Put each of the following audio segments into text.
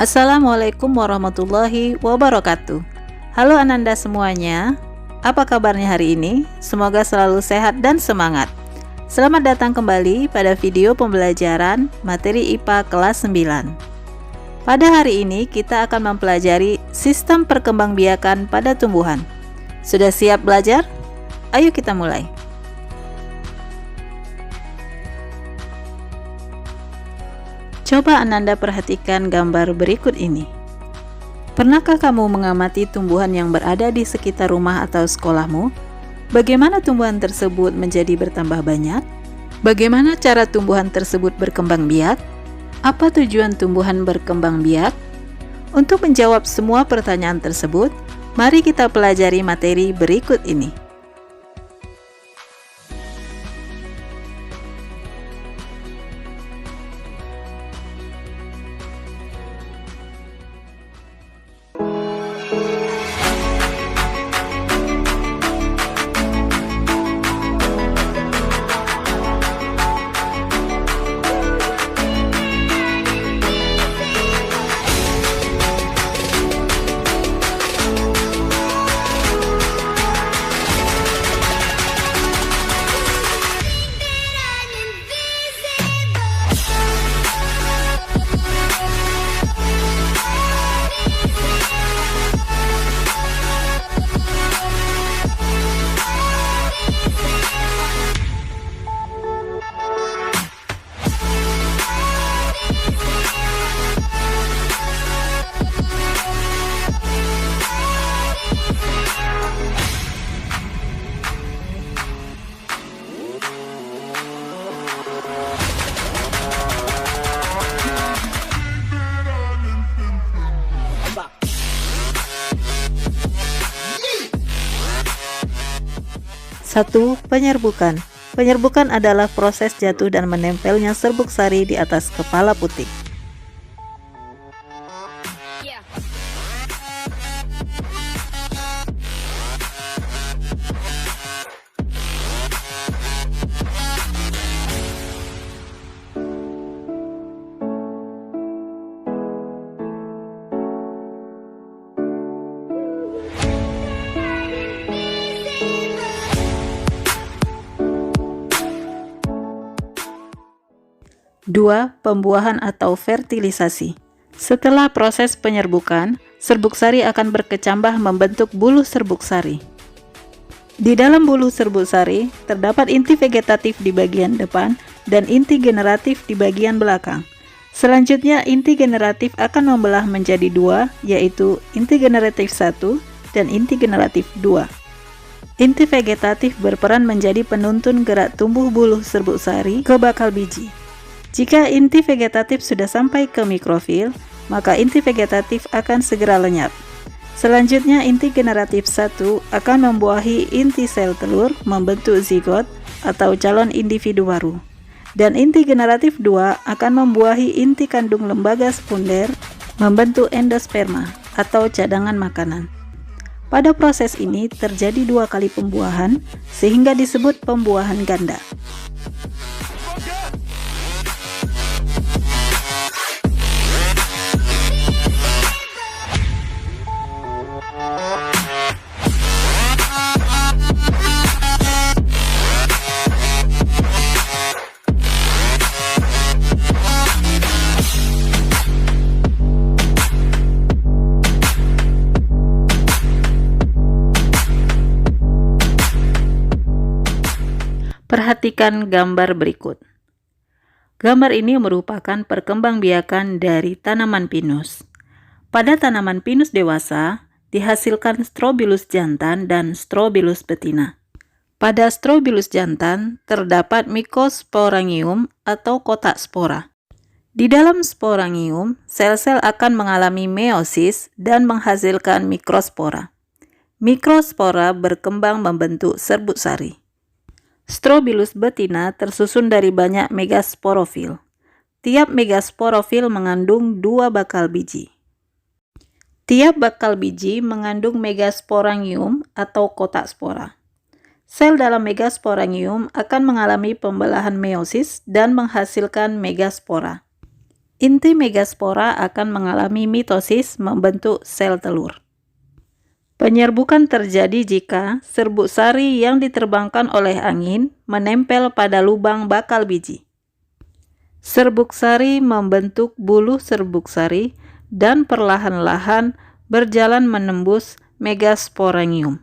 Assalamualaikum warahmatullahi wabarakatuh. Halo Ananda semuanya, apa kabarnya hari ini? Semoga selalu sehat dan semangat. Selamat datang kembali pada video pembelajaran materi IPA kelas 9. Pada hari ini kita akan mempelajari sistem perkembangbiakan pada tumbuhan. Sudah siap belajar? Ayo kita mulai. Coba Ananda perhatikan gambar berikut ini. Pernahkah kamu mengamati tumbuhan yang berada di sekitar rumah atau sekolahmu? Bagaimana tumbuhan tersebut menjadi bertambah banyak? Bagaimana cara tumbuhan tersebut berkembang biak? Apa tujuan tumbuhan berkembang biak? Untuk menjawab semua pertanyaan tersebut, mari kita pelajari materi berikut ini. Satu, penyerbukan. Penyerbukan adalah proses jatuh dan menempelnya serbuk sari di atas kepala putik. Dua, pembuahan atau fertilisasi. Setelah proses penyerbukan, serbuk sari akan berkecambah membentuk buluh serbuk sari. Di dalam buluh serbuk sari, terdapat inti vegetatif di bagian depan dan inti generatif di bagian belakang. Selanjutnya, inti generatif akan membelah menjadi dua, yaitu inti generatif 1 dan inti generatif 2. Inti vegetatif berperan menjadi penuntun gerak tumbuh buluh serbuk sari ke bakal biji. Jika inti vegetatif sudah sampai ke mikrofil, maka inti vegetatif akan segera lenyap. Selanjutnya, inti generatif 1 akan membuahi inti sel telur membentuk zigot atau calon individu baru. Dan inti generatif 2 akan membuahi inti kandung lembaga sekunder membentuk endosperma atau cadangan makanan. Pada proses ini terjadi 2 kali pembuahan sehingga disebut pembuahan ganda. Perhatikan gambar berikut. Gambar ini merupakan perkembangbiakan dari tanaman pinus. Pada tanaman pinus dewasa, dihasilkan strobilus jantan dan strobilus betina. Pada strobilus jantan, terdapat mycosporangium atau kotak spora. Di dalam sporangium, sel-sel akan mengalami meiosis dan menghasilkan mikrospora. Mikrospora berkembang membentuk serbuk sari. Strobilus betina tersusun dari banyak megasporofil. Tiap megasporofil mengandung 2 bakal biji. Tiap bakal biji mengandung megasporangium atau kotak spora. Sel dalam megasporangium akan mengalami pembelahan meiosis dan menghasilkan megaspora. inti megaspora akan mengalami mitosis membentuk sel telur. Penyerbukan terjadi jika serbuk sari yang diterbangkan oleh angin menempel pada lubang bakal biji. Serbuk sari membentuk bulu serbuk sari dan perlahan-lahan berjalan menembus megasporangium.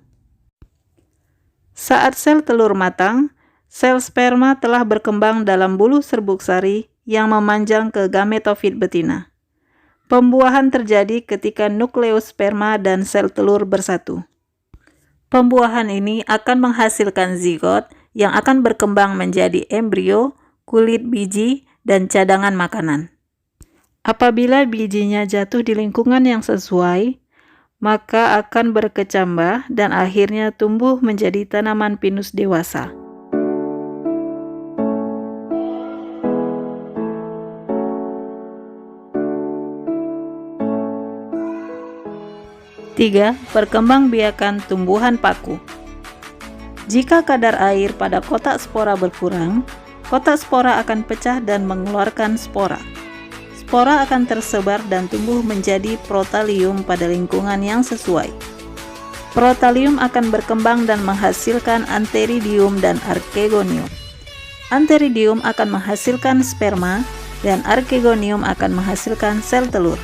Saat sel telur matang, sel sperma telah berkembang dalam bulu serbuk sari yang memanjang ke gametofit betina. Pembuahan terjadi ketika nukleus sperma dan sel telur bersatu. Pembuahan ini akan menghasilkan zigot yang akan berkembang menjadi embrio, kulit biji, dan cadangan makanan. Apabila bijinya jatuh di lingkungan yang sesuai, maka akan berkecambah dan akhirnya tumbuh menjadi tanaman pinus dewasa. Tiga, perkembangbiakan tumbuhan paku. Jika kadar air pada kotak spora berkurang, kotak spora akan pecah dan mengeluarkan spora. Spora akan tersebar dan tumbuh menjadi protalium pada lingkungan yang sesuai. Protalium akan berkembang dan menghasilkan antheridium dan archegonium. Antheridium akan menghasilkan sperma dan archegonium akan menghasilkan sel telur.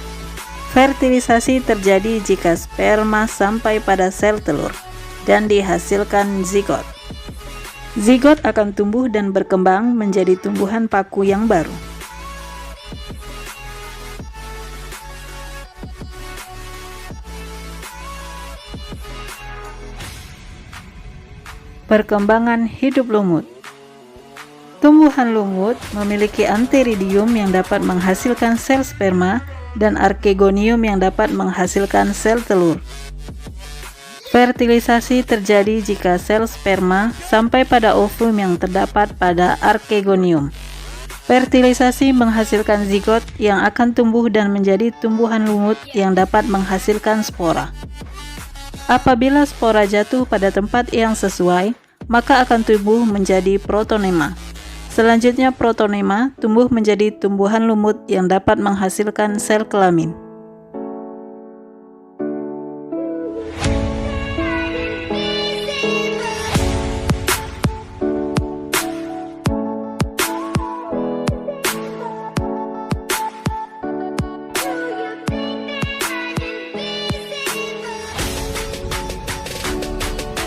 Fertilisasi terjadi jika sperma sampai pada sel telur dan dihasilkan zigot. Zigot akan tumbuh dan berkembang menjadi tumbuhan paku yang baru. Perkembangan hidup lumut. Tumbuhan lumut memiliki antheridium yang dapat menghasilkan sel sperma dan archegonium yang dapat menghasilkan sel telur. Fertilisasi terjadi jika sel sperma sampai pada ovum yang terdapat pada archegonium. Fertilisasi menghasilkan zigot yang akan tumbuh dan menjadi tumbuhan lumut yang dapat menghasilkan spora. Apabila spora jatuh pada tempat yang sesuai, maka akan tumbuh menjadi protonema. Selanjutnya protonema tumbuh menjadi tumbuhan lumut yang dapat menghasilkan sel kelamin.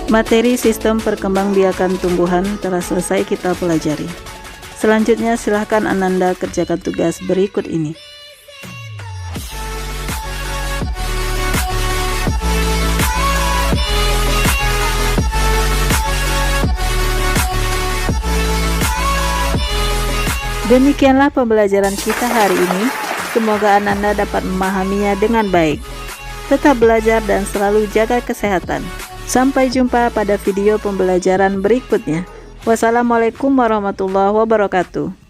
Materi sistem perkembangbiakan tumbuhan telah selesai kita pelajari. Selanjutnya silahkan Ananda kerjakan tugas berikut ini. Demikianlah pembelajaran kita hari ini. Semoga Ananda dapat memahaminya dengan baik. Tetap belajar dan selalu jaga kesehatan. Sampai jumpa pada video pembelajaran berikutnya. Wassalamualaikum warahmatullahi wabarakatuh.